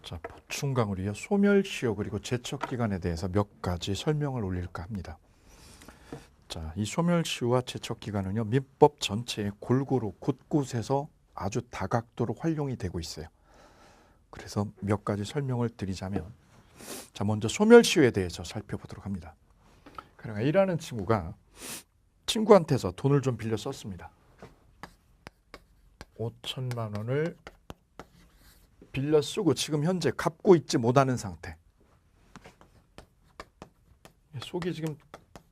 자, 보충 강의로요. 소멸시효 그리고 제척기간에 대해서 몇 가지 설명을 올릴까 합니다. 자, 이 소멸시효와 제척기간은요. 민법 전체에 골고루 곳곳에서 아주 다각도로 활용이 되고 있어요. 그래서 몇 가지 설명을 드리자면, 자, 먼저 소멸시효에 대해서 살펴보도록 합니다. 그러니까 A라는 친구가 친구한테서 돈을 좀 빌려 썼습니다. 5천만 원을 빌려 쓰고 지금 현재 갚고 있지 못하는 상태. 속이 지금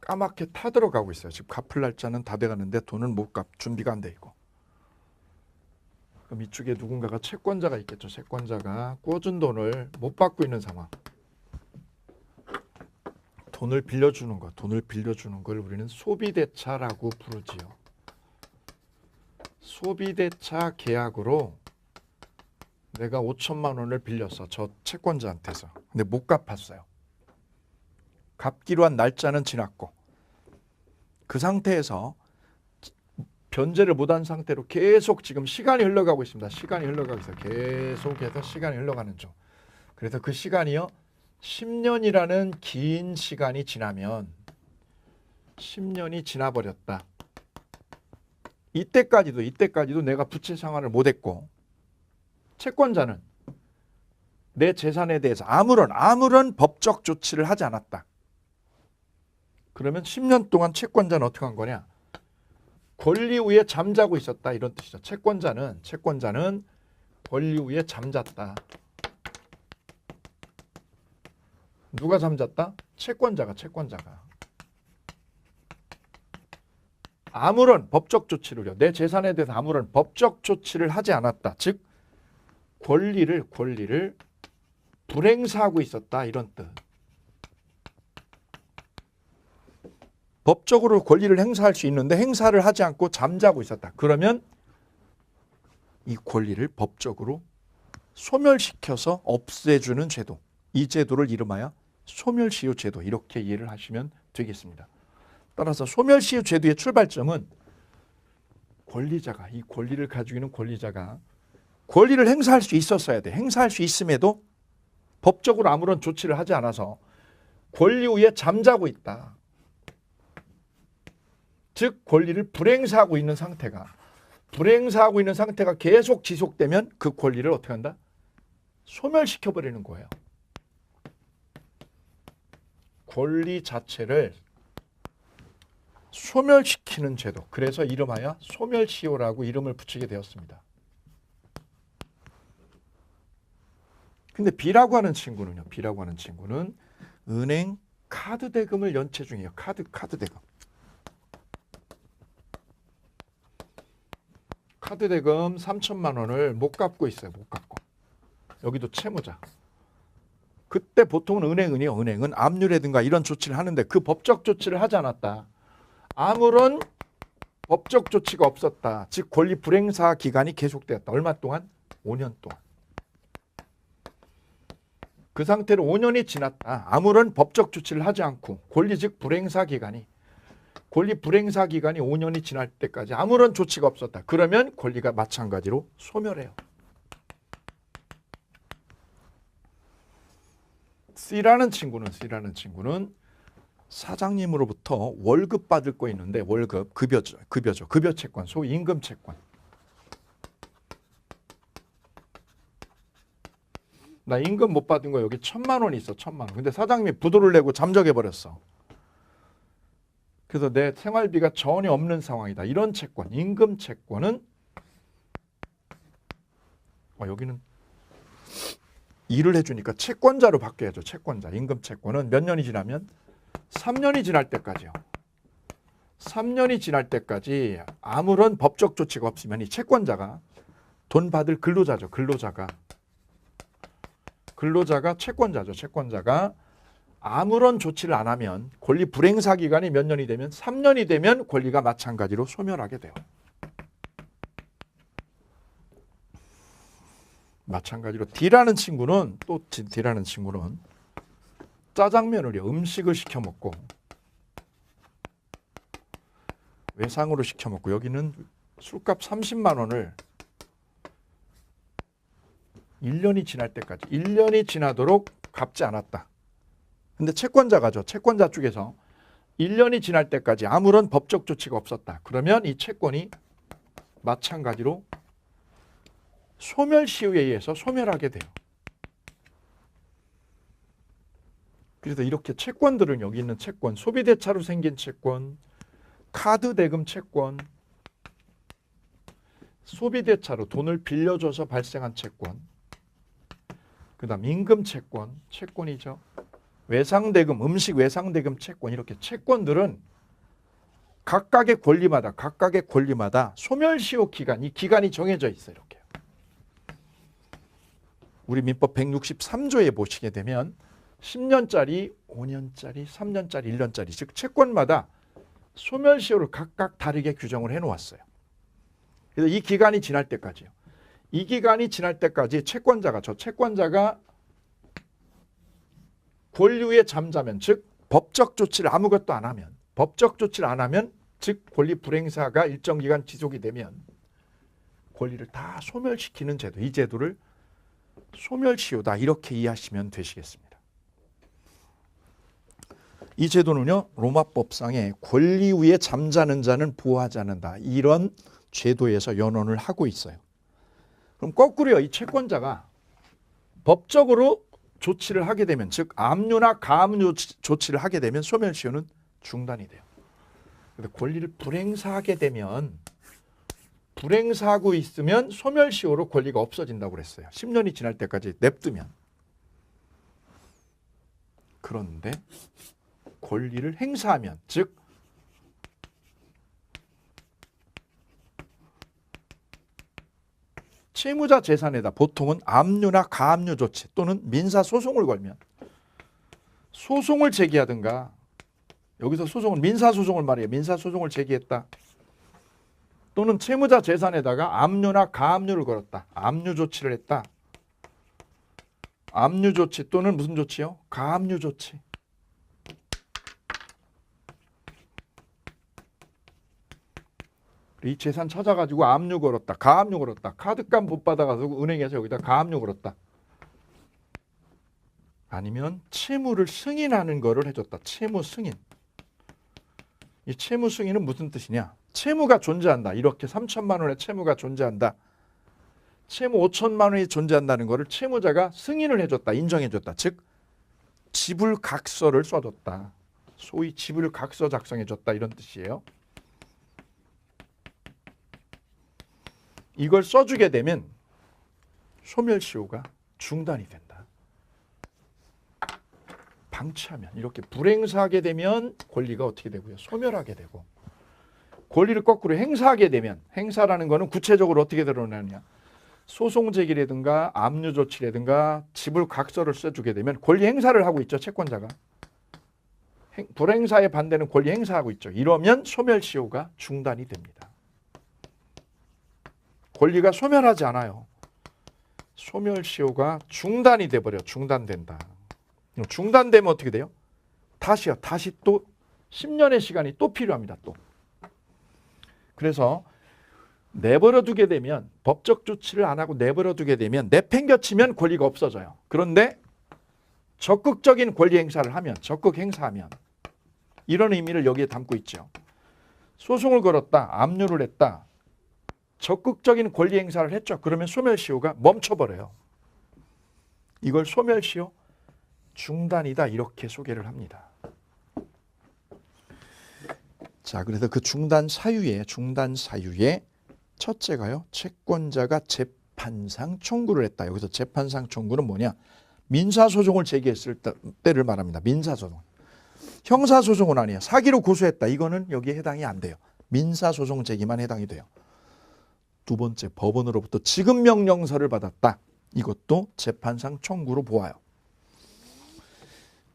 까맣게 타들어가고 있어요. 지금 갚을 날짜는 다 돼가는데 돈은 못 갚, 준비가 안 돼 있고. 그럼 이쪽에 누군가가 채권자가 있겠죠. 채권자가 꿔준 돈을 못 받고 있는 상황. 돈을 빌려주는 걸 우리는 소비대차라고 부르지요. 소비대차 계약으로 내가 5천만 원을 빌렸어. 저 채권자한테서. 근데 못 갚았어요. 갚기로 한 날짜는 지났고 그 상태에서 변제를 못한 상태로 계속 지금 시간이 흘러가고 있습니다. 시간이 흘러가고 있어요. 계속해서 시간이 흘러가는 중. 그래서 그 시간이요. 10년이라는 긴 시간이 지나면 10년이 지나버렸다. 이때까지도 내가 부채 상환을 못했고 채권자는 내 재산에 대해서 아무런 법적 조치를 하지 않았다. 그러면 10년 동안 채권자는 어떻게 한 거냐? 권리 위에 잠자고 있었다 이런 뜻이죠. 채권자는 권리 위에 잠잤다. 누가 잠잤다? 채권자가. 아무런 법적 조치를요. 내 재산에 대해서 아무런 법적 조치를 하지 않았다. 즉 권리를 불행사하고 있었다 이런 뜻. 법적으로 권리를 행사할 수 있는데 행사를 하지 않고 잠자고 있었다. 그러면 이 권리를 법적으로 소멸시켜서 없애주는 제도. 이 제도를 이름하여 소멸시효 제도 이렇게 이해를 하시면 되겠습니다. 따라서 소멸시효 제도의 출발점은 권리자가 이 권리를 가지고 있는 권리자가 권리를 행사할 수 있었어야 돼. 행사할 수 있음에도 법적으로 아무런 조치를 하지 않아서 권리 위에 잠자고 있다. 즉 권리를 불행사하고 있는 상태가 계속 지속되면 그 권리를 어떻게 한다? 소멸시켜버리는 거예요. 권리 자체를 소멸시키는 제도. 그래서 이름하여 소멸시효라고 이름을 붙이게 되었습니다. 근데 B라고 하는 친구는요. 은행 카드 대금을 연체 중이에요. 카드 대금. 카드 대금 3천만 원을 못 갚고 있어요. 여기도 채무자. 그때 보통은 은행은 압류라든가 이런 조치를 하는데 그 법적 조치를 하지 않았다. 아무런 법적 조치가 없었다. 즉 권리 불행사 기간이 계속되었다. 얼마 동안? 5년 동안. 그 상태로 5년이 지났다. 아무런 법적 조치를 하지 않고 권리 불행사 기간이 5년이 지날 때까지 아무런 조치가 없었다. 그러면 권리가 마찬가지로 소멸해요. C라는 친구는 사장님으로부터 월급 받을 거 있는데 월급, 급여죠. 급여 채권, 소위 임금 채권. 나 임금 못 받은 거 여기 1,000만 원이 있어. 1,000만 원. 근데 사장님이 부도를 내고 잠적해 버렸어. 그래서 내 생활비가 전혀 없는 상황이다. 이런 채권, 임금 채권은 여기는 일을 해주니까 채권자로 바뀌어야죠. 채권자. 임금 채권은 몇 년이 지나면 3년이 지날 때까지요. 3년이 지날 때까지 아무런 법적 조치가 없으면 이 채권자가 돈 받을 근로자죠. 근로자가 채권자죠. 채권자가 아무런 조치를 안 하면 권리 불행사 기간이 몇 년이 되면 3년이 되면 권리가 마찬가지로 소멸하게 돼요. 마찬가지로 D라는 친구는 짜장면을요. 음식을 시켜 먹고 외상으로 시켜 먹고 여기는 술값 30만 원을 1년이 지날 때까지. 1년이 지나도록 갚지 않았다. 근데 채권자가죠. 채권자 쪽에서 1년이 지날 때까지 아무런 법적 조치가 없었다. 그러면 이 채권이 마찬가지로 소멸시효에 의해서 소멸하게 돼요. 그래서 이렇게 채권들은 여기 있는 채권, 소비대차로 생긴 채권, 카드 대금 채권, 소비대차로 돈을 빌려줘서 발생한 채권, 그 다음 임금 채권, 채권이죠. 외상대금, 음식 외상대금 채권, 이렇게 채권들은 각각의 권리마다 소멸시효 기간, 이 기간이 정해져 있어요. 이렇게. 우리 민법 163조에 보시게 되면 10년짜리, 5년짜리, 3년짜리, 1년짜리, 즉 채권마다 소멸시효를 각각 다르게 규정을 해놓았어요. 그래서 이 기간이 지날 때까지요. 이 기간이 지날 때까지 채권자가, 저 채권자가 권리에 잠자면, 즉 법적 조치를 아무것도 안 하면, 법적 조치를 안 하면, 즉 권리 불행사가 일정 기간 지속이 되면 권리를 다 소멸시키는 제도, 이 제도를 소멸시효다, 이렇게 이해하시면 되시겠습니다. 이 제도는요, 로마법상에 권리 위에 잠자는 자는 보호하지 않는다, 이런 제도에서 연원을 하고 있어요. 그럼 거꾸로요, 이 채권자가 법적으로 조치를 하게 되면, 즉 압류나 가압류 조치를 하게 되면 소멸시효는 중단이 돼요. 그래서 권리를 불행사하게 되면, 불행사하고 있으면 소멸시효로 권리가 없어진다고 그랬어요. 10년이 지날 때까지 냅두면. 그런데 권리를 행사하면, 즉 채무자 재산에다 보통은 압류나 가압류 조치 또는 민사소송을 걸면, 소송을 제기하든가, 여기서 소송은 민사소송을 말해요. 민사소송을 제기했다. 또는 채무자 재산에다가 압류나 가압류를 걸었다. 압류 조치를 했다. 압류 조치 또는 무슨 조치요? 가압류 조치. 이 재산 찾아가지고 압류 걸었다, 가압류 걸었다, 카드값 못 받아가지고 은행에서 여기다 가압류 걸었다. 아니면 채무를 승인하는 거를 해줬다. 채무 승인. 이 채무 승인은 무슨 뜻이냐? 채무가 존재한다. 이렇게 3천만 원의 채무가 존재한다. 채무 5천만 원이 존재한다는 거를 채무자가 승인을 해줬다, 인정해줬다. 즉 지불각서를 써줬다. 소위 지불각서 작성해줬다, 이런 뜻이에요. 이걸 써주게 되면 소멸시효가 중단이 된다. 방치하면, 이렇게 불행사하게 되면 권리가 어떻게 되고요? 소멸하게 되고, 권리를 거꾸로 행사하게 되면, 행사라는 거는 구체적으로 어떻게 드러나느냐? 소송 제기라든가 압류 조치라든가 지불각서를 써주게 되면 권리 행사를 하고 있죠, 채권자가. 불행사에 반대는 권리 행사하고 있죠. 이러면 소멸시효가 중단이 됩니다. 권리가 소멸하지 않아요. 소멸시효가 중단이 돼버려. 중단된다. 중단되면 어떻게 돼요? 다시요. 다시 또 10년의 시간이 또 필요합니다. 또. 그래서 내버려 두게 되면, 법적 조치를 안 하고 내버려 두게 되면, 내팽겨치면 권리가 없어져요. 그런데 적극적인 권리 행사를 하면, 적극 행사하면, 이런 의미를 여기에 담고 있죠. 소송을 걸었다, 압류를 했다, 적극적인 권리 행사를 했죠. 그러면 소멸시효가 멈춰버려요. 이걸 소멸시효 중단이다, 이렇게 소개를 합니다. 자, 그래서 그 중단 사유에 첫째가요, 채권자가 재판상 청구를 했다. 여기서 재판상 청구는 뭐냐? 민사소송을 제기했을 때를 말합니다. 민사소송. 형사소송은 아니에요. 사기로 고소했다. 이거는 여기에 해당이 안 돼요. 민사소송 제기만 해당이 돼요. 두 번째, 법원으로부터 지급명령서를 받았다. 이것도 재판상 청구로 보아요.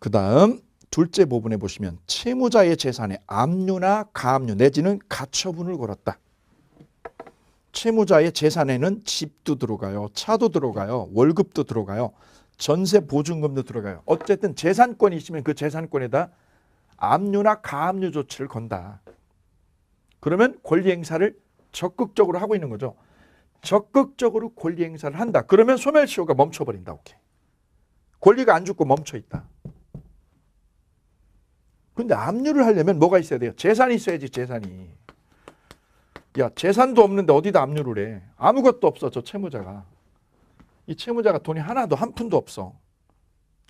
그 다음 둘째 부분에 보시면 채무자의 재산에 압류나 가압류 내지는 가처분을 걸었다. 채무자의 재산에는 집도 들어가요, 차도 들어가요, 월급도 들어가요, 전세 보증금도 들어가요. 어쨌든 재산권이 있으면 그 재산권에다 압류나 가압류 조치를 건다. 그러면 권리 행사를 적극적으로 하고 있는 거죠. 적극적으로 권리 행사를 한다. 그러면 소멸시효가 멈춰버린다. 오케이. 권리가 안 죽고 멈춰 있다. 근데 압류를 하려면 뭐가 있어야 돼요? 재산이 있어야지, 재산이. 야, 재산도 없는데 어디다 압류를 해? 아무것도 없어, 저 채무자가. 이 채무자가 돈이 하나도 한 푼도 없어.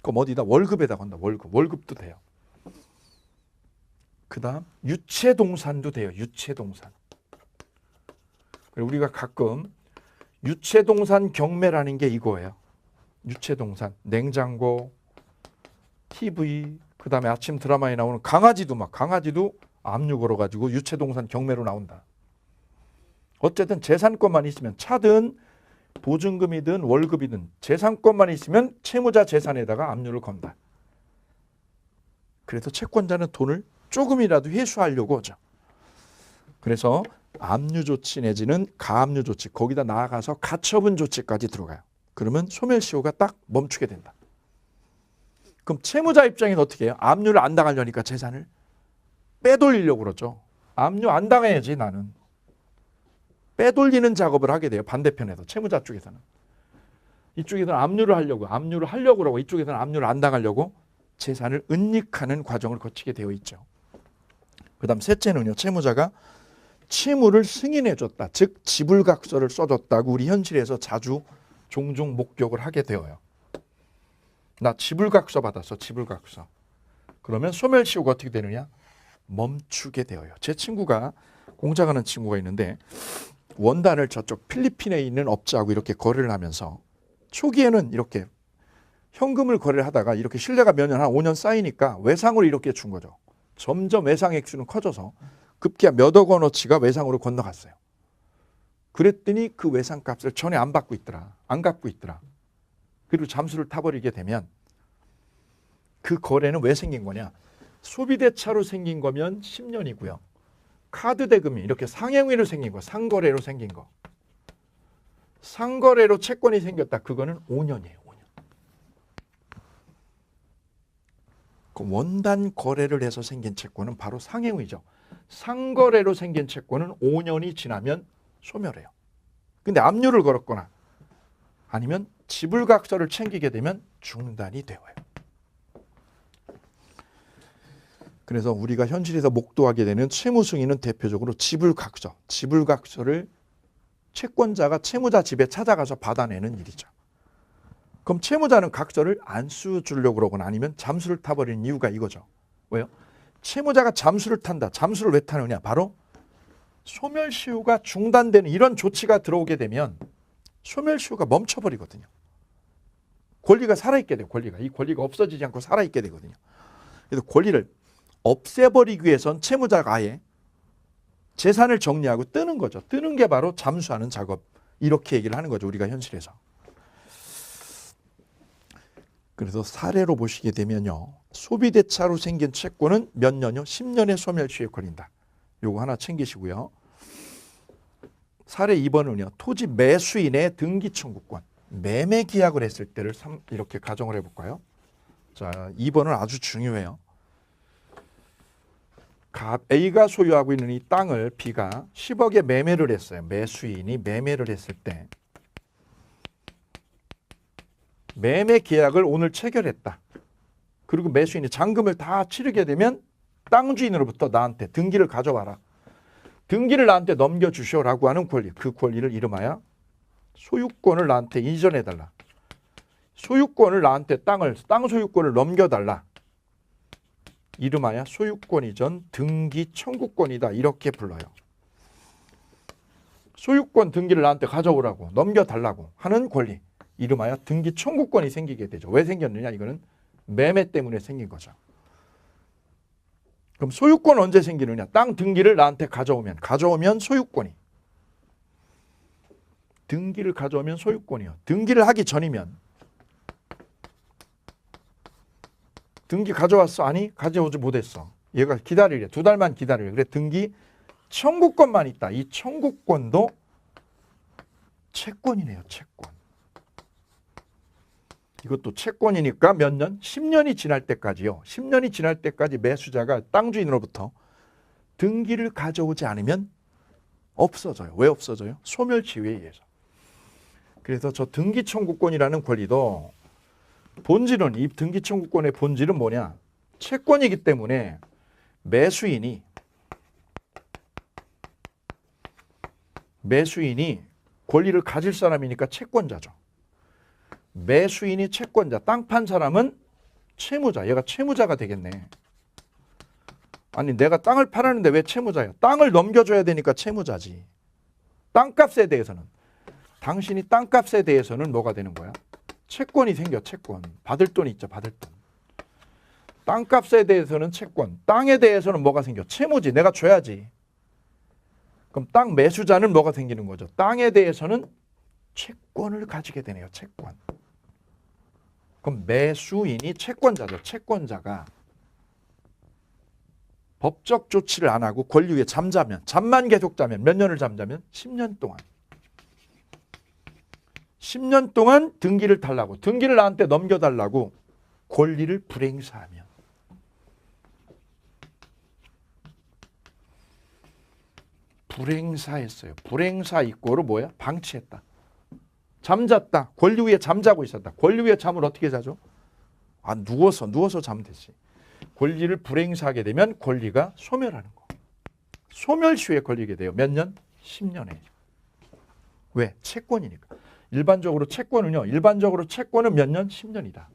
그럼 어디다? 월급에다 건다. 월급도 돼요. 그 다음 유체동산도 돼요. 유체동산. 우리가 가끔 유체동산 경매라는 게 이거예요. 유체동산. 냉장고, TV, 그 다음에 아침 드라마에 나오는 강아지도 압류 걸어가지고 유체동산 경매로 나온다. 어쨌든 재산권만 있으면 차든 보증금이든 월급이든 재산권만 있으면 채무자 재산에다가 압류를 건다. 그래서 채권자는 돈을 조금이라도 회수하려고 하죠. 그래서 압류 조치 내지는 가압류 조치, 거기다 나아가서 가처분 조치까지 들어가요. 그러면 소멸시효가 딱 멈추게 된다. 그럼 채무자 입장에서 어떻게 해요? 압류를 안 당하려니까 재산을 빼돌리려고 그러죠. 압류 안 당해야지 나는. 빼돌리는 작업을 하게 돼요. 반대편에서 채무자 쪽에서는. 이쪽에서는 압류를 하려고 그러고 이쪽에서는 압류를 안 당하려고 재산을 은닉하는 과정을 거치게 되어 있죠. 그 다음 셋째는요. 채무자가 채무를 승인해줬다. 즉 지불각서를 써줬다고 우리 현실에서 자주 종종 목격을 하게 되어요. 나 지불각서 받았어. 지불각서. 그러면 소멸시효가 어떻게 되느냐? 멈추게 되어요. 제 친구가 공장하는 친구가 있는데 원단을 저쪽 필리핀에 있는 업자하고 이렇게 거래를 하면서 초기에는 이렇게 현금을 거래를 하다가 이렇게 신뢰가 몇 년, 한 5년 쌓이니까 외상으로 이렇게 준 거죠. 점점 외상 액수는 커져서 급기야 몇억 원어치가 외상으로 건너갔어요. 그랬더니 그 외상값을 전혀 안 받고 있더라. 안 갚고 있더라. 그리고 잠수를 타버리게 되면 그 거래는 왜 생긴 거냐? 소비대차로 생긴 거면 10년이고요. 카드 대금이 이렇게 상행위로 생긴 거, 상거래로 생긴 거. 상거래로 채권이 생겼다. 그거는 5년이에요. 5년. 그 원단 거래를 해서 생긴 채권은 바로 상행위죠. 상거래로 생긴 채권은 5년이 지나면 소멸해요. 근데 압류를 걸었거나 아니면 지불각서를 챙기게 되면 중단이 되어요. 그래서 우리가 현실에서 목도하게 되는 채무 승인은 대표적으로 지불각서, 지불각서를 채권자가 채무자 집에 찾아가서 받아내는 일이죠. 그럼 채무자는 각서를 안 써주려고 그러거나 아니면 잠수를 타버리는 이유가 이거죠. 왜요? 채무자가 잠수를 탄다. 잠수를 왜 타느냐? 바로 소멸시효가 중단되는 이런 조치가 들어오게 되면 소멸시효가 멈춰버리거든요. 권리가 살아있게 돼요. 이 권리가 없어지지 않고 살아있게 되거든요. 그래서 권리를 없애버리기 위해선 채무자가 아예 재산을 정리하고 뜨는 거죠. 뜨는 게 바로 잠수하는 작업. 이렇게 얘기를 하는 거죠. 우리가 현실에서. 그래서 사례로 보시게 되면요. 소비대차로 생긴 채권은 몇 년이요? 10년의 소멸시효에 걸린다. 요거 하나 챙기시고요. 사례 2번은요. 토지 매수인의 등기 청구권. 매매 계약을 했을 때를 이렇게 가정을 해볼까요? 자, 2번은 아주 중요해요. A가 소유하고 있는 이 땅을 B가 10억에 매매를 했어요. 매수인이 매매를 했을 때 매매 계약을 오늘 체결했다. 그리고 매수인이 잔금을 다 치르게 되면 땅 주인으로부터 나한테 등기를 가져와라. 등기를 나한테 넘겨주시오라고 하는 권리. 그 권리를 이름하여 소유권을 나한테 이전해달라. 소유권을 나한테 땅 소유권을 넘겨달라. 이름하여 소유권 이전 등기 청구권이다. 이렇게 불러요. 소유권 등기를 나한테 가져오라고 넘겨달라고 하는 권리. 이름하여 등기 청구권이 생기게 되죠. 왜 생겼느냐? 이거는 매매 때문에 생긴 거죠. 그럼 소유권 언제 생기느냐? 땅 등기를 나한테 가져오면 소유권이. 등기를 가져오면 소유권이요. 등기를 하기 전이면 등기 가져왔어? 아니 가져오지 못했어. 얘가 기다리래. 2달만 기다리래. 그래 등기 청구권만 있다. 이 청구권도 채권이네요. 채권. 이것도 채권이니까 몇 년? 10년이 지날 때까지요. 10년이 지날 때까지 매수자가 땅 주인으로부터 등기를 가져오지 않으면 없어져요. 왜 없어져요? 소멸시효에 의해서. 그래서 저 등기 청구권이라는 권리도 본질은 이 등기 청구권의 본질은 뭐냐? 채권이기 때문에 매수인이 권리를 가질 사람이니까 채권자죠. 매수인이 채권자, 땅 판 사람은 채무자, 얘가 채무자가 되겠네. 아니 내가 땅을 팔았는데 왜 채무자예요? 땅을 넘겨줘야 되니까 채무자지. 땅값에 대해서는 당신이 땅값에 대해서는 뭐가 되는 거야? 채권이 생겨. 채권. 받을 돈이 있죠. 받을 돈. 땅값에 대해서는 채권. 땅에 대해서는 뭐가 생겨? 채무지. 내가 줘야지. 그럼 땅 매수자는 뭐가 생기는 거죠? 땅에 대해서는 채권을 가지게 되네요. 채권. 그럼 매수인이 채권자죠. 채권자가 법적 조치를 안 하고 권리 위에 잠자면, 잠만 계속 자면 몇 년을 잠자면? 10년 동안. 10년 동안 등기를 달라고, 등기를 나한테 넘겨달라고 권리를 불행사하면. 불행사했어요. 불행사 이꼬르 뭐야? 방치했다. 잠잤다. 권리 위에 잠자고 있었다. 권리 위에 잠을 어떻게 자죠? 아, 누워서 자면 되지. 권리를 불행사하게 되면 권리가 소멸하는 거. 소멸시효에 걸리게 돼요. 몇 년? 10년에. 왜? 채권이니까. 일반적으로 채권은 몇 년? 10년이다.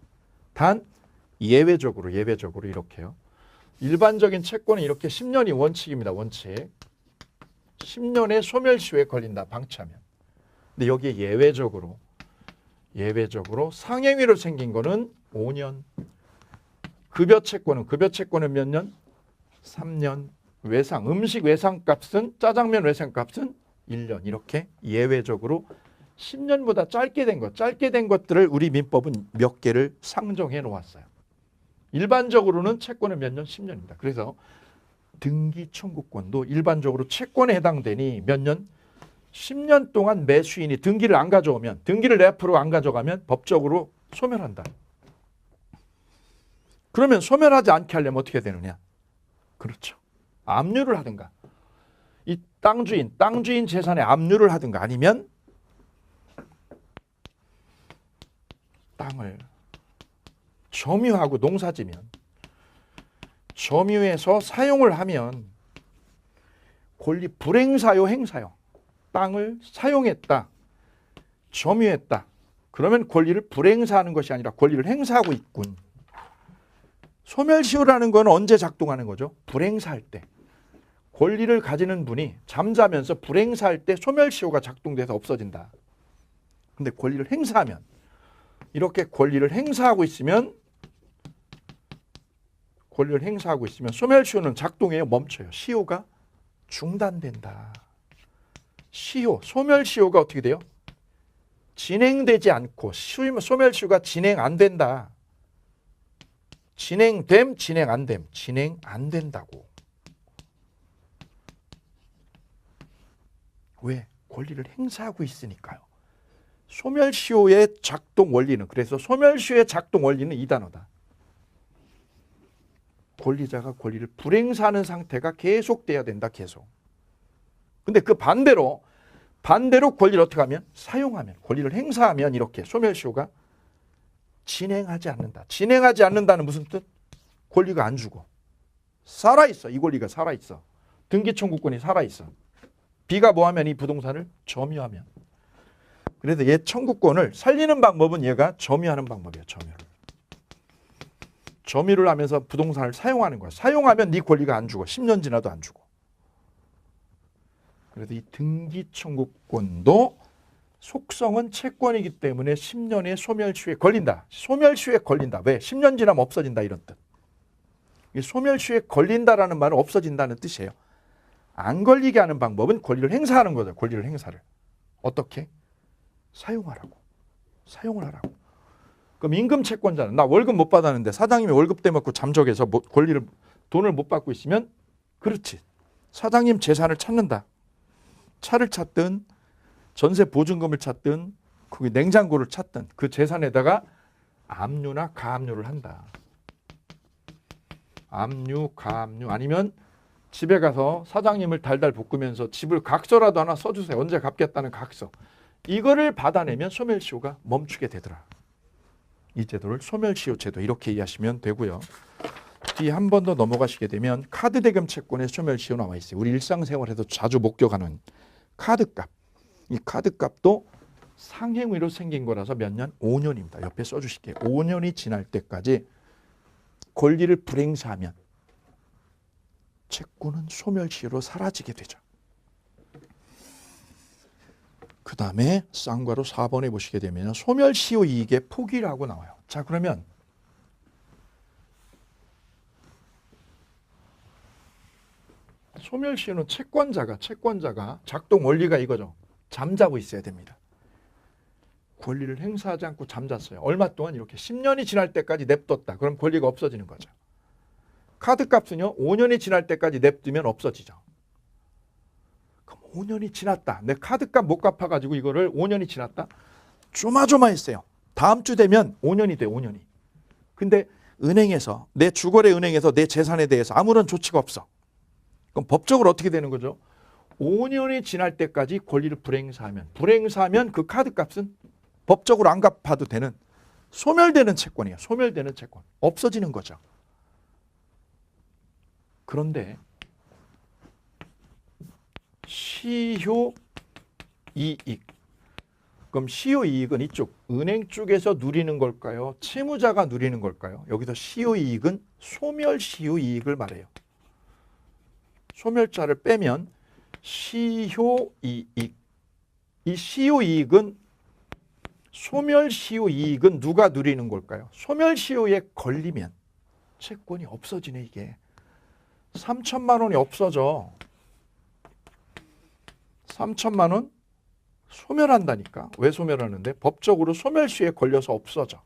단 예외적으로 이렇게요. 일반적인 채권은 이렇게 10년이 원칙입니다. 원칙. 10년의 소멸시효에 걸린다. 방치하면. 근데 여기에 예외적으로 상행위로 생긴 거는 5년. 급여 채권은 몇 년? 3년. 음식 외상값은 짜장면 외상값은 1년. 이렇게 예외적으로 10년보다 짧게 된 것들을 우리 민법은 몇 개를 상정해 놓았어요. 일반적으로는 채권은 몇 년? 10년입니다. 그래서 등기 청구권도 일반적으로 채권에 해당되니 몇 년? 10년 동안 매수인이 등기를 안 가져오면, 등기를 내 앞으로 안 가져가면 법적으로 소멸한다. 그러면 소멸하지 않게 하려면 어떻게 되느냐? 그렇죠. 압류를 하든가. 이 땅주인 재산에 압류를 하든가 아니면 땅을 점유하고 농사지면, 점유해서 사용을 하면 권리 불행사요, 행사요. 땅을 사용했다, 점유했다. 그러면 권리를 불행사하는 것이 아니라 권리를 행사하고 있군. 소멸시효라는 건 언제 작동하는 거죠? 불행사할 때. 권리를 가지는 분이 잠자면서 불행사할 때 소멸시효가 작동돼서 없어진다. 근데 권리를 행사하면, 이렇게 권리를 행사하고 있으면 소멸시효는 작동해요? 멈춰요? 시효가 중단된다. 소멸시효가 어떻게 돼요? 진행되지 않고, 소멸시효가 진행 안 된다. 진행됨, 진행 안 됨. 진행 안 된다고. 왜? 권리를 행사하고 있으니까요. 소멸시효의 작동 원리는, 그래서 소멸시효의 작동 원리는 이 단어다. 권리자가 권리를 불행사하는 상태가 계속돼야 된다. 계속. 근데 그 반대로 권리를 어떻게 하면? 사용하면, 권리를 행사하면 이렇게 소멸시효가 진행하지 않는다. 진행하지 않는다는 무슨 뜻? 권리가 안 죽어. 살아있어. 이 권리가 살아있어. 등기청구권이 살아있어. B가 뭐하면? 이 부동산을 점유하면. 그래서 얘 청구권을 살리는 방법은 얘가 점유하는 방법이에요. 점유를 하면서 부동산을 사용하는 거야. 사용하면 네 권리가 안 죽어. 10년 지나도 안 죽어. 그래서 이 등기 청구권도 속성은 채권이기 때문에 10년의 소멸시효에 걸린다. 소멸시효에 걸린다. 왜? 10년 지나면 없어진다. 이런 뜻. 이 소멸시효에 걸린다라는 말은 없어진다는 뜻이에요. 안 걸리게 하는 방법은 권리를 행사하는 거죠. 권리를 행사를. 어떻게? 사용을 하라고. 그럼 임금 채권자는, 나 월급 못 받았는데 사장님이 월급 떼먹고 잠적해서 돈을 못 받고 있으면, 그렇지. 사장님 재산을 찾는다. 차를 찾든 전세 보증금을 찾든 거기 냉장고를 찾든 그 재산에다가 압류나 가압류를 한다. 압류, 가압류. 아니면 집에 가서 사장님을 달달 볶으면서 집을 각서라도 하나 써주세요. 언제 갚겠다는 각서. 이거를 받아내면 소멸시효가 멈추게 되더라. 이 제도를 소멸시효 제도 이렇게 이해하시면 되고요. 뒤에 한 번 더 넘어가시게 되면 카드 대금 채권에 소멸시효 나와 있어요. 우리 일상생활에서 자주 목격하는 카드값. 이 카드값도 상행위로 생긴 거라서 몇 년? 5년입니다. 옆에 써주실게요. 5년이 지날 때까지 권리를 불행사하면 채권은 소멸시효로 사라지게 되죠. 그 다음에 쌍괄호 4번에 보시게 되면 소멸시효 이익의 포기라고 나와요. 자, 그러면 소멸시효는 채권자가 작동 원리가 이거죠. 잠자고 있어야 됩니다. 권리를 행사하지 않고 잠잤어요. 얼마 동안 이렇게 10년이 지날 때까지 냅뒀다. 그럼 권리가 없어지는 거죠. 카드값은요. 5년이 지날 때까지 냅두면 없어지죠. 그럼 5년이 지났다. 내 카드값 못 갚아가지고 이거를 5년이 지났다. 조마조마했어요. 다음 주 되면 5년이 돼. 5년이. 근데 은행에서 내 주거래 은행에서 내 재산에 대해서 아무런 조치가 없어. 그럼 법적으로 어떻게 되는 거죠? 5년이 지날 때까지 권리를 불행사하면 그 카드값은 법적으로 안 갚아도 되는 소멸되는 채권이에요. 소멸되는 채권. 없어지는 거죠. 그런데 시효 이익. 그럼 시효 이익은 이쪽 은행 쪽에서 누리는 걸까요? 채무자가 누리는 걸까요? 여기서 시효 이익은 소멸시효 이익을 말해요. 소멸자를 빼면 시효 이익. 이 시효 이익은 소멸시효 이익은 누가 누리는 걸까요? 소멸시효에 걸리면 채권이 없어지네. 이게 3천만 원이 없어져. 3천만 원 소멸한다니까. 왜 소멸하는데? 법적으로 소멸시효에 걸려서 없어져.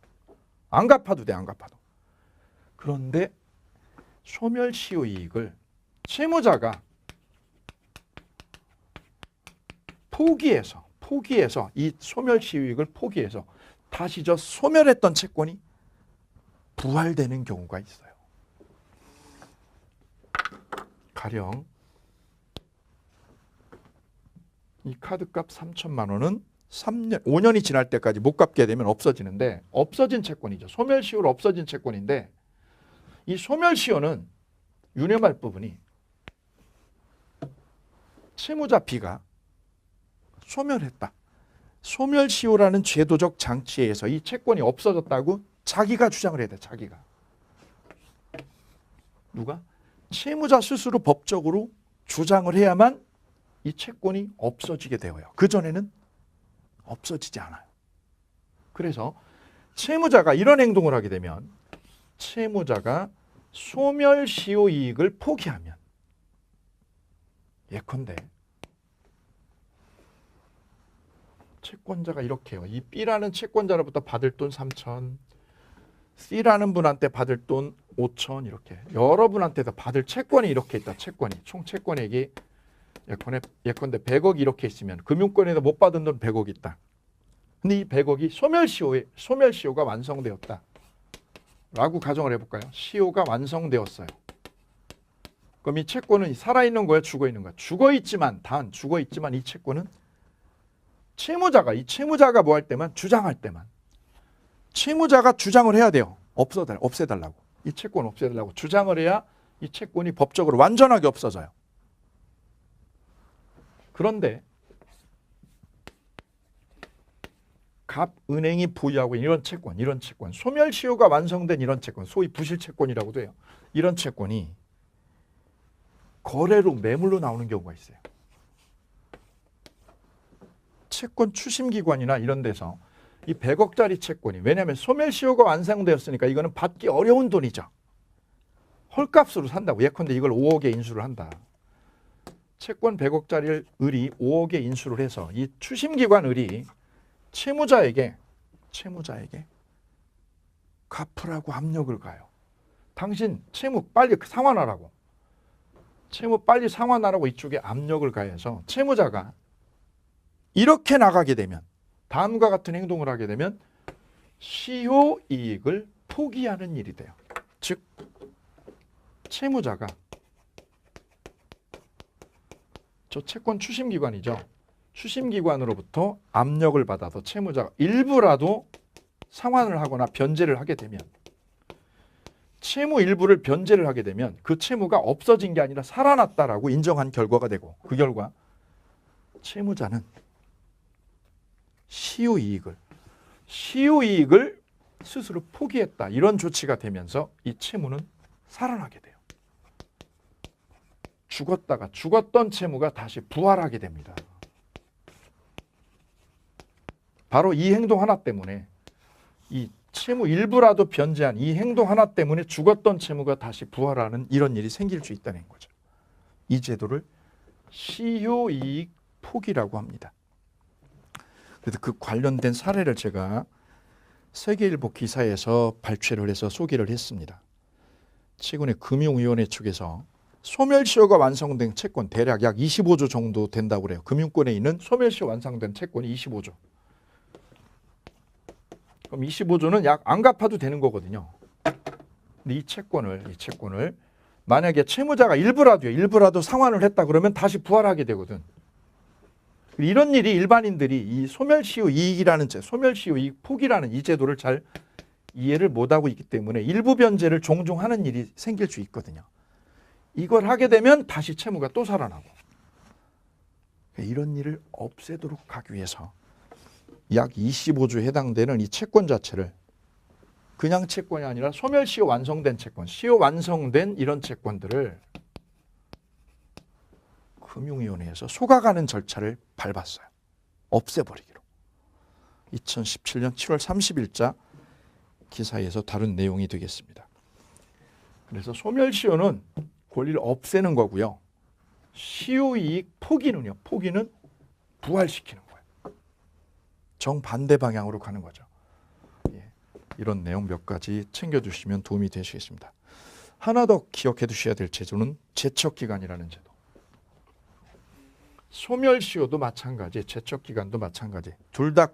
안 갚아도 돼. 안 갚아도. 그런데 소멸시효 이익을 채무자가 포기해서 이 소멸시효 이익을 포기해서 다시 저 소멸했던 채권이 부활되는 경우가 있어요. 가령 이 카드값 3천만 원은 5년이 지날 때까지 못 갚게 되면 없어지는데 없어진 채권이죠. 소멸시효로 없어진 채권인데 이 소멸시효는 유념할 부분이 채무자 B가 소멸했다. 소멸시효라는 제도적 장치에 의해서 이 채권이 없어졌다고 자기가 주장을 해야 돼. 자기가. 누가? 채무자 스스로 법적으로 주장을 해야만 이 채권이 없어지게 되어요. 그전에는 없어지지 않아요. 그래서 채무자가 이런 행동을 하게 되면 채무자가 소멸시효 이익을 포기하면 예컨대 채권자가 이렇게 해요. 이 B라는 채권자로부터 받을 돈 3천, C라는 분한테 받을 돈 5천 이렇게 여러분한테서 받을 채권이 이렇게 있다. 채권이 총 채권액이 예컨대 100억 이렇게 있으면 금융권에서 못 받은 돈 100억 있다. 근데 이 100억이 소멸시효가 완성되었다. 라고 가정을 해볼까요? 시효가 완성되었어요. 그럼 이 채권은 살아있는 거야? 죽어있는 거야? 죽어있지만 이 채권은 채무자가 뭐 할 때만 주장할 때만 채무자가 주장을 해야 돼요. 없애달라고. 이 채권 없애달라고 주장을 해야 이 채권이 법적으로 완전하게 없어져요. 그런데 은행이 보유하고 이런 채권, 소멸시효가 완성된 이런 채권, 소위 부실채권이라고도 해요. 이런 채권이 거래로 매물로 나오는 경우가 있어요. 채권 추심기관이나 이런 데서 이 100억짜리 채권이 왜냐하면 소멸시효가 완성되었으니까 이거는 받기 어려운 돈이죠. 헐값으로 산다고. 예컨대 이걸 5억에 인수를 한다. 채권 100억짜리 을이 5억에 인수를 해서 이 추심기관 을이 채무자에게 갚으라고 압력을 가요. 당신 채무 빨리 상환하라고. 채무 빨리 상환하라고 이쪽에 압력을 가해서 채무자가 이렇게 나가게 되면 다음과 같은 행동을 하게 되면 시효 이익을 포기하는 일이 돼요. 즉 채무자가 저 채권 추심기관이죠. 수심기관으로부터 압력을 받아서 채무자가 일부라도 상환을 하거나 변제를 하게 되면, 채무 일부를 변제를 하게 되면 그 채무가 없어진 게 아니라 살아났다라고 인정한 결과가 되고, 그 결과 채무자는 시효이익을 스스로 포기했다, 이런 조치가 되면서 이 채무는 살아나게 돼요. 죽었던 채무가 다시 부활하게 됩니다. 바로 이 행동 하나 때문에, 이 채무 일부라도 변제한 이 행동 하나 때문에 죽었던 채무가 다시 부활하는 이런 일이 생길 수 있다는 거죠. 이 제도를 시효이익 포기라고 합니다. 그래서 그 관련된 사례를 제가 세계일보 기사에서 발췌를 해서 소개를 했습니다. 최근에 금융위원회 측에서 소멸시효가 완성된 채권 대략 약 25조 정도 된다고 그래요. 금융권에 있는 소멸시효 완성된 채권이 25조. 그럼 25조는 약 안 갚아도 되는 거거든요. 근데 이 채권을 만약에 채무자가 일부라도 상환을 했다 그러면 다시 부활하게 되거든. 이런 일이 일반인들이 이 소멸시효 이익 포기라는 이 제도를 잘 이해를 못하고 있기 때문에 일부 변제를 종종 하는 일이 생길 수 있거든요. 이걸 하게 되면 다시 채무가 또 살아나고, 이런 일을 없애도록 하기 위해서 약 25조에 해당되는 이 채권 자체를 그냥 채권이 아니라 소멸시효 완성된 채권, 시효 완성된 이런 채권들을 금융위원회에서 속아가는 절차를 밟았어요. 없애버리기로. 2017년 7월 30일자 기사에서 다룬 내용이 되겠습니다. 그래서 소멸시효는 권리를 없애는 거고요. 시효이익 포기는 부활시키는 거예요. 정반대 방향으로 가는 거죠. 이런 내용 몇 가지 챙겨주시면 도움이 되시겠습니다. 하나 더 기억해 두셔야 될 제도는 제척기간이라는 제도. 소멸시효도 마찬가지, 제척기간도 마찬가지. 둘 다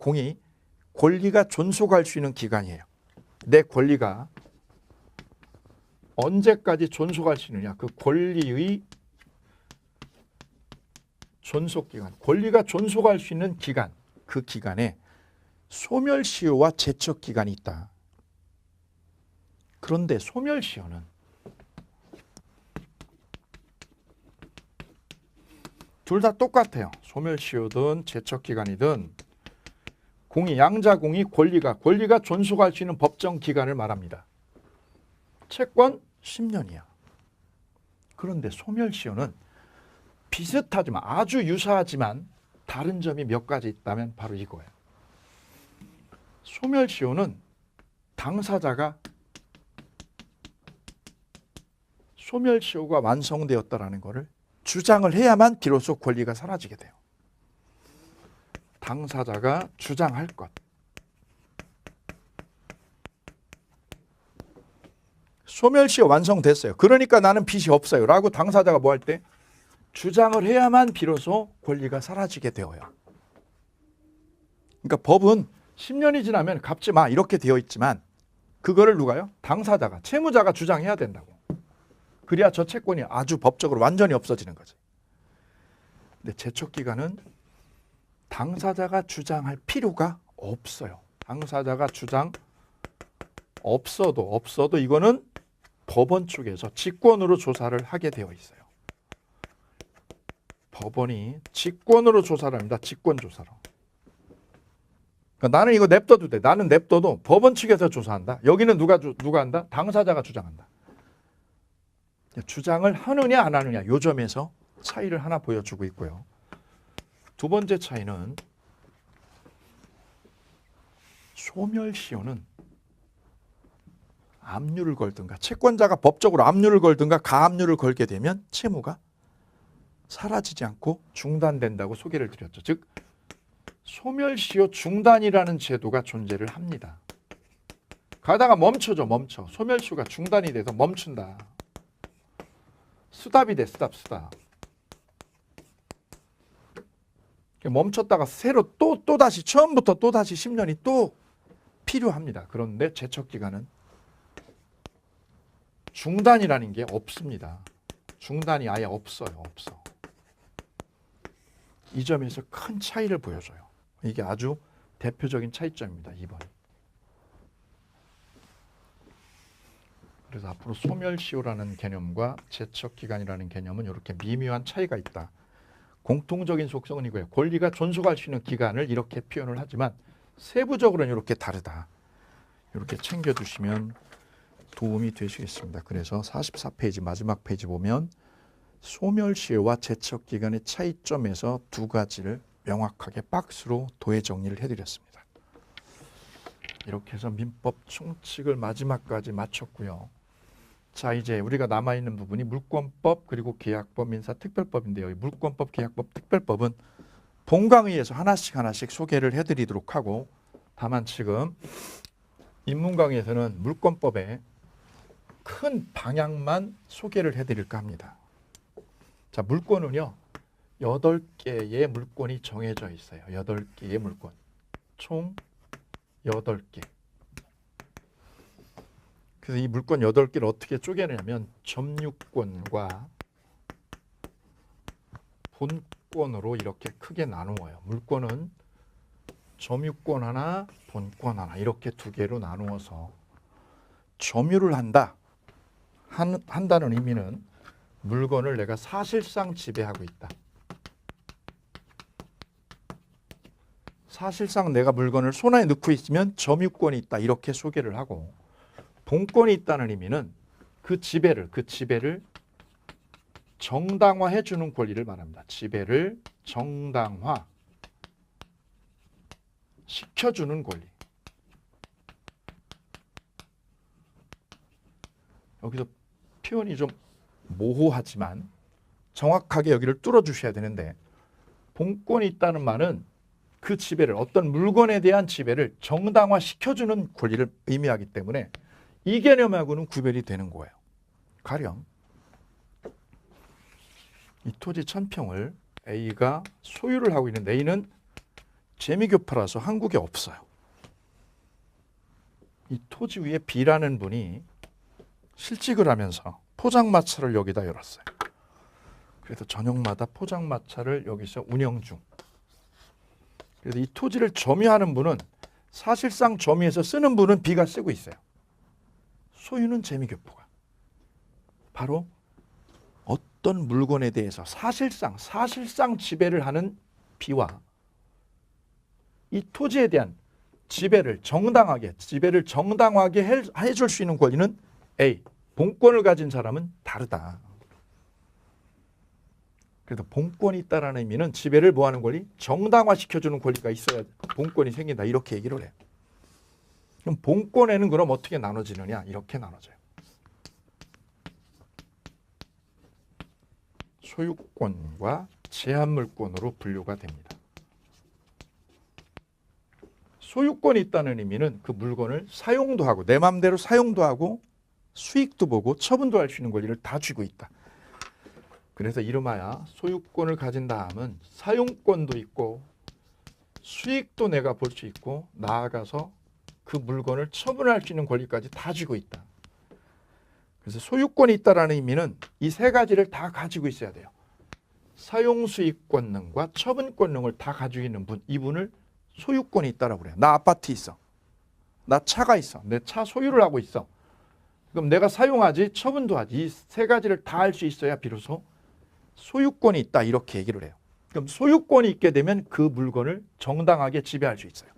권리가 존속할 수 있는 기간이에요. 내 권리가 언제까지 존속할 수 있느냐, 그 권리의 존속기간, 권리가 존속할 수 있는 기간, 그 기간에 소멸시효와 제척기간이 있다. 그런데 소멸시효는 둘 다 똑같아요. 소멸시효든 제척기간이든 양자공이 권리가 존속할 수 있는 법정 기간을 말합니다. 채권 10년이야. 그런데 소멸시효는 비슷하지만, 아주 유사하지만 다른 점이 몇 가지 있다면 바로 이거예요. 소멸시효는 당사자가 소멸시효가 완성되었다라는 것을 주장을 해야만 비로소 권리가 사라지게 돼요. 당사자가 주장할 것. 소멸시효 완성됐어요. 그러니까 나는 빚이 없어요. 라고 당사자가 뭐 할 때 주장을 해야만 비로소 권리가 사라지게 되어요. 그러니까 법은 10년이 지나면 갚지 마 이렇게 되어 있지만, 그거를 누가요? 당사자가, 채무자가 주장해야 된다고. 그래야 저 채권이 아주 법적으로 완전히 없어지는 거지. 근데 제척기간은 당사자가 주장할 필요가 없어요. 당사자가 주장 없어도 이거는 법원 측에서 직권으로 조사를 하게 되어 있어요. 법원이 직권으로 조사를 합니다. 직권조사로. 그러니까 나는 이거 냅둬도 돼. 나는 냅둬도 법원 측에서 조사한다. 여기는 누가 한다? 당사자가 주장한다. 주장을 하느냐 안 하느냐, 요 점에서 차이를 하나 보여주고 있고요. 두 번째 차이는 소멸시효는 압류를 걸든가, 채권자가 법적으로 압류를 걸든가 가압류를 걸게 되면 채무가 사라지지 않고 중단된다고 소개를 드렸죠. 즉 소멸시효 중단이라는 제도가 존재를 합니다. 가다가 멈춰. 소멸시효가 중단이 돼서 멈춘다. 스탑이 돼. 스탑. 멈췄다가 새로 또다시 처음부터 또다시 10년이 또 필요합니다. 그런데 제척기간은 중단이라는 게 없습니다. 중단이 아예 없어요. 이 점에서 큰 차이를 보여줘요. 이게 아주 대표적인 차이점입니다. 2번. 그래서 앞으로 소멸시효라는 개념과 제척기간이라는 개념은 이렇게 미묘한 차이가 있다. 공통적인 속성은 이거예요. 권리가 존속할 수 있는 기간을 이렇게 표현을 하지만 세부적으로는 이렇게 다르다. 이렇게 챙겨두시면 도움이 되시겠습니다. 그래서 44페이지 마지막 페이지 보면 소멸시효와 제척기간의 차이점에서 두 가지를 명확하게 박스로 도해 정리를 해드렸습니다. 이렇게 해서 민법 총칙을 마지막까지 마쳤고요. 자, 이제 우리가 남아있는 부분이 물권법 그리고 계약법, 민사특별법인데요. 이 물권법, 계약법, 특별법은 본강의에서 하나씩 소개를 해드리도록 하고, 다만 지금 인문강의에서는 물권법의 큰 방향만 소개를 해드릴까 합니다. 자, 물권은요 8개의 물권이 정해져 있어요. 8개의 물권, 총 8개. 그래서 이 물권 8개를 어떻게 쪼개냐면 점유권과 본권으로 이렇게 크게 나누어요. 물권은 점유권 하나, 본권 하나 이렇게 두 개로 나누어서 점유를 한다는 의미는 물건을 내가 사실상 지배하고 있다. 사실상 내가 물건을 손안에 넣고 있으면 점유권이 있다. 이렇게 소개를 하고, 본권이 있다는 의미는 그 지배를 정당화해 주는 권리를 말합니다. 지배를 정당화 시켜주는 권리. 여기서 표현이 좀 모호하지만 정확하게 여기를 뚫어주셔야 되는데, 본권이 있다는 말은 그 지배를, 어떤 물건에 대한 지배를 정당화 시켜주는 권리를 의미하기 때문에 이 개념하고는 구별이 되는 거예요. 가령 이 토지 1000평을 A가 소유를 하고 있는데 A는 재미교파라서 한국에 없어요. 이 토지 위에 B라는 분이 실직을 하면서 포장마차를 여기다 열었어요. 그래서 저녁마다 포장마차를 여기서 운영 중. 그래서 이 토지를 점유하는 분은, 사실상 점유해서 쓰는 분은 B가 쓰고 있어요. 소유는 재미교포가. 바로 어떤 물건에 대해서 사실상 지배를 하는 B와 이 토지에 대한 지배를 정당하게 해줄 수 있는 권리는 A, 본권을 가진 사람은 다르다. 그래서 본권이 있다라는 의미는 지배를 뭐하는 권리? 정당화시켜주는 권리가 있어야 본권이 생긴다. 이렇게 얘기를 해요. 그럼 본권에는 그럼 어떻게 나눠지느냐? 이렇게 나눠져요. 소유권과 제한물권으로 분류가 됩니다. 소유권이 있다는 의미는 그 물건을 사용도 하고, 내 마음대로 사용도 하고, 수익도 보고, 처분도 할 수 있는 권리를 다 쥐고 있다. 그래서 이름하여 소유권을 가진 다음은 사용권도 있고 수익도 내가 볼 수 있고, 나아가서 그 물건을 처분할 수 있는 권리까지 다 쥐고 있다. 그래서 소유권이 있다라는 의미는 이 세 가지를 다 가지고 있어야 돼요. 사용수익 권능과 처분 권능을 다 가지고 있는 분, 이분을 소유권이 있다라고 그래요. 나 아파트 있어. 나 차가 있어. 내 차 소유를 하고 있어. 그럼 내가 사용하지, 처분도 하지. 이 세 가지를 다 할 수 있어야 비로소 소유권이 있다. 이렇게 얘기를 해요. 그럼 소유권이 있게 되면 그 물건을 정당하게 지배할 수 있어요.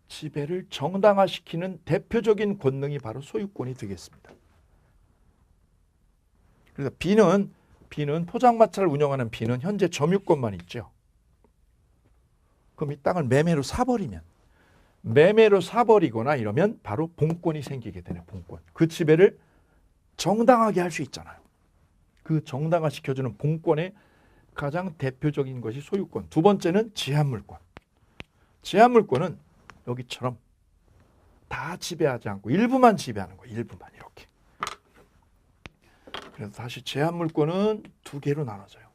지배를 정당화시키는 대표적인 권능이 바로 소유권이 되겠습니다. 그래서 B는 포장마차를 운영하는 B는 현재 점유권만 있죠. 그럼 이 땅을 매매로 사버리거나 이러면 바로 본권이 생기게 되네요. 본권. 그 지배를 정당하게 할 수 있잖아요. 그 정당화시켜주는 본권의 가장 대표적인 것이 소유권. 두 번째는 제한물권. 제한물권은 여기처럼 다 지배하지 않고 일부만 지배하는 거예요. 일부만 이렇게. 그래서 다시 제한물권은 두 개로 나눠져요.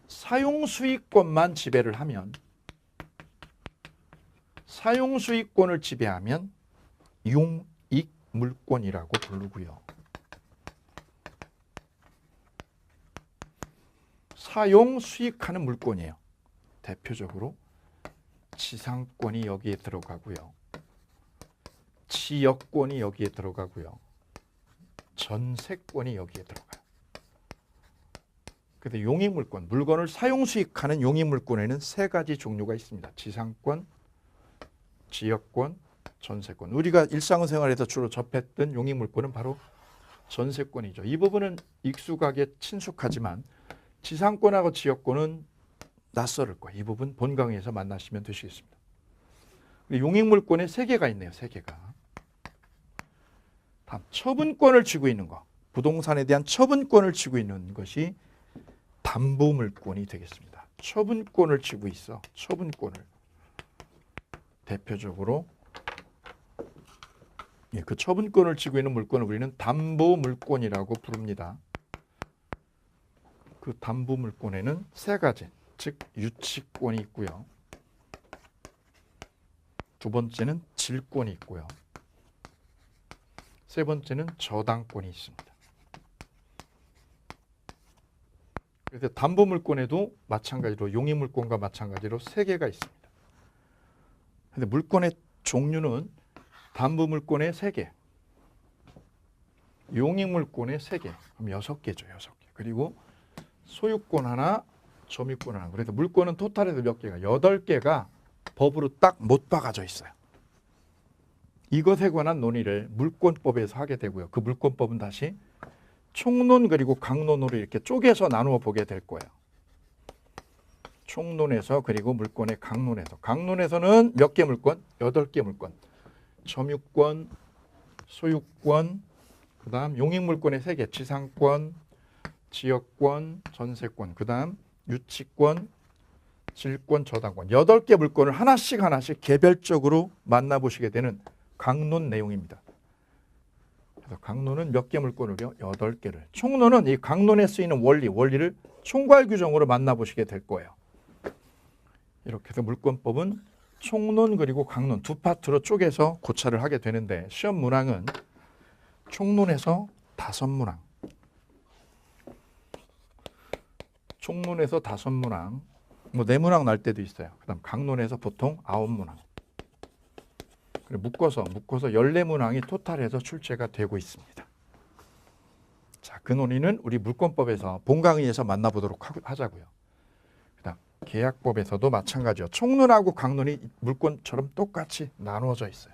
사용수익권만 지배를 하면, 사용수익권을 지배하면 용익물권이라고 부르고요. 사용수익하는 물권이에요. 대표적으로 지상권이 여기에 들어가고요. 지역권이 여기에 들어가고요. 전세권이 여기에 들어가요. 그런데 용익물권, 물건을 사용수익하는 용익물권에는 세 가지 종류가 있습니다. 지상권, 지역권, 전세권. 우리가 일상생활에서 주로 접했던 용익물권은 바로 전세권이죠. 이 부분은 익숙하게 친숙하지만 지상권하고 지역권은 낯설을 거예요. 이 부분 본 강의에서 만나시면 되시겠습니다. 용익물권에 세 개가 있네요. 세 개가. 다음 처분권을 쥐고 있는 거. 부동산에 대한 처분권을 쥐고 있는 것이 담보물권이 되겠습니다. 처분권을 쥐고 있어. 처분권을. 대표적으로 그 처분권을 쥐고 있는 물건을 우리는 담보물권이라고 부릅니다. 그 담보물권에는 세 가지, 즉 유치권이 있고요. 두 번째는 질권이 있고요. 세 번째는 저당권이 있습니다. 그래서 담보물권에도 마찬가지로 용익물권과 마찬가지로 세 개가 있습니다. 그런데 물권의 종류는 담보물권의 3개, 용익물권의 3개, 그럼 6개죠. 6개. 그리고 소유권 하나, 점유권 하나. 그래서 물권은 토탈에서 몇 개가? 8개가 법으로 딱 못 박아져 있어요. 이것에 관한 논의를 물권법에서 하게 되고요. 그 물권법은 다시 총론 그리고 강론으로 이렇게 쪼개서 나누어 보게 될 거예요. 총론에서 그리고 물권의 강론에서. 강론에서는 몇 개 물권? 8개 물권. 점유권, 소유권, 그 다음 용익물권의 3개, 지상권, 지역권, 전세권, 그 다음 유치권, 질권, 저당권. 8개 물권을 하나씩 개별적으로 만나보시게 되는 강론 내용입니다. 그래서 강론은 몇 개 물권을요? 8개를. 총론은 이 강론에 쓰이는 원리를 총괄 규정으로 만나보시게 될 거예요. 이렇게 해서 물권법은 총론 그리고 강론 두 파트로 쪼개서 고찰을 하게 되는데 시험 문항은 총론에서 5문항, 총론에서 5문항, 뭐 4문항 날 때도 있어요. 그 다음 강론에서 보통 9문항. 그리고 묶어서 14문항이 토탈해서 출제가 되고 있습니다. 자, 그 논의는 우리 물권법에서 본 강의에서 만나보도록 하자고요. 계약법에서도 마찬가지요. 총론하고 강론이 물권처럼 똑같이 나누어져 있어요.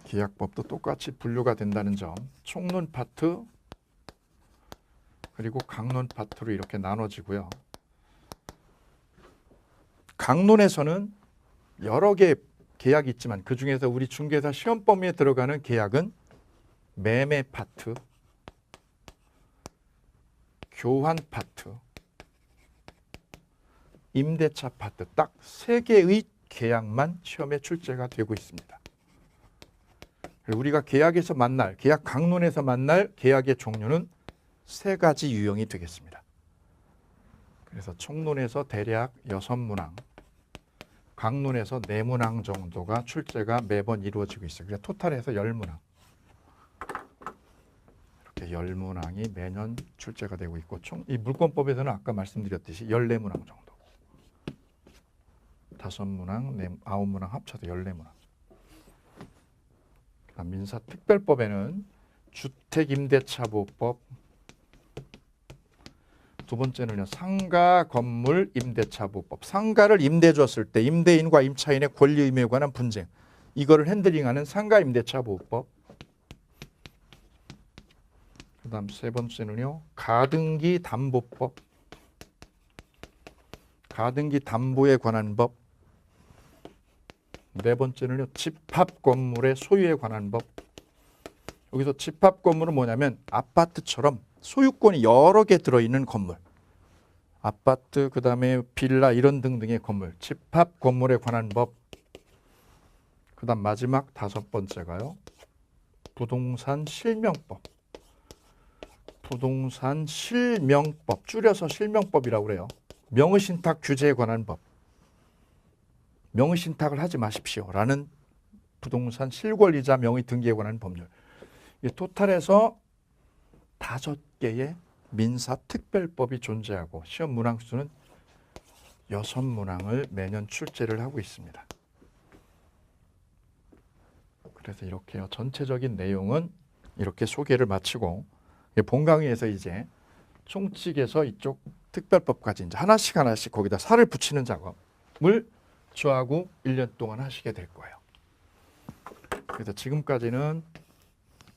계약법도 똑같이 분류가 된다는 점. 총론 파트 그리고 강론 파트로 이렇게 나눠지고요. 강론에서는 여러 개의 계약이 있지만 그중에서 우리 중개사 시험 범위에 들어가는 계약은 매매 파트, 교환 파트, 임대차 파트 딱 3개의 계약만 시험에 출제가 되고 있습니다. 우리가 계약에서 만날, 계약 강론에서 만날 계약의 종류는 3가지 유형이 되겠습니다. 그래서 총론에서 대략 6문항, 강론에서 4문항 정도가 출제가 매번 이루어지고 있어요. 그래서 토탈해서 10문항. 10문항이 매년 출제가 되고 있고 이 물권법에서는 아까 말씀드렸듯이 14문항 정도. 5문항, 9문항 합쳐서 14문항. 그다음 민사특별법에는 주택임대차보호법, 두 번째는요 상가 건물 임대차보호법. 상가를 임대 줬을 때 임대인과 임차인의 권리 의무에 관한 분쟁, 이거를 핸들링하는 상가 임대차보호법. 그 다음 세 번째는요 가등기 담보법, 가등기 담보에 관한 법. 네 번째는요 집합 건물의 소유에 관한 법. 여기서 집합 건물은 뭐냐면 아파트처럼 소유권이 여러 개 들어있는 건물, 아파트 그 다음에 빌라 이런 등등의 건물, 집합 건물에 관한 법. 그 다음 마지막 5번째가요 부동산 실명법. 부동산 실명법, 줄여서 실명법이라고 그래요. 명의신탁 규제에 관한 법. 명의신탁을 하지 마십시오 라는 부동산 실권리자 명의 등기에 관한 법률. 이 토탈에서 5개의 민사특별법이 존재하고 시험 문항 수는 6문항을 매년 출제를 하고 있습니다. 그래서 이렇게요. 전체적인 내용은 이렇게 소개를 마치고 본강의에서 이제 총칙에서 이쪽 특별법까지 이제 하나씩 하나씩 거기다 살을 붙이는 작업을 저하고 1년 동안 하시게 될 거예요. 그래서 지금까지는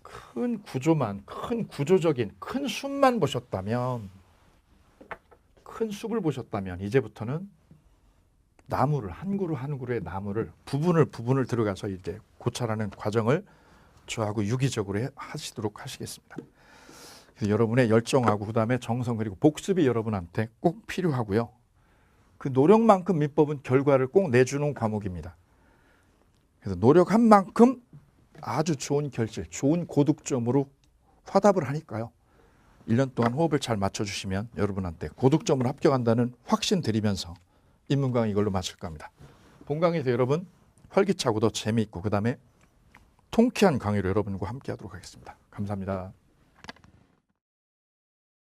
큰 구조만, 큰 구조적인 큰 숲만 보셨다면, 큰 숲을 보셨다면 이제부터는 나무를 한 그루 한 그루의 나무를 부분을 들어가서 이제 고찰하는 과정을 저하고 유기적으로 하시도록 하시겠습니다. 그래서 여러분의 열정하고 그다음에 정성 그리고 복습이 여러분한테 꼭 필요하고요. 그 노력만큼 민법은 결과를 꼭 내주는 과목입니다. 그래서 노력한 만큼 아주 좋은 결실, 좋은 고득점으로 화답을 하니까요. 1년 동안 호흡을 잘 맞춰주시면 여러분한테 고득점을 합격한다는 확신 드리면서 인문 강의 이걸로 마칠 겁니다. 본 강의에서 여러분 활기차고 더 재미있고 그 다음에 통쾌한 강의로 여러분과 함께 하도록 하겠습니다. 감사합니다.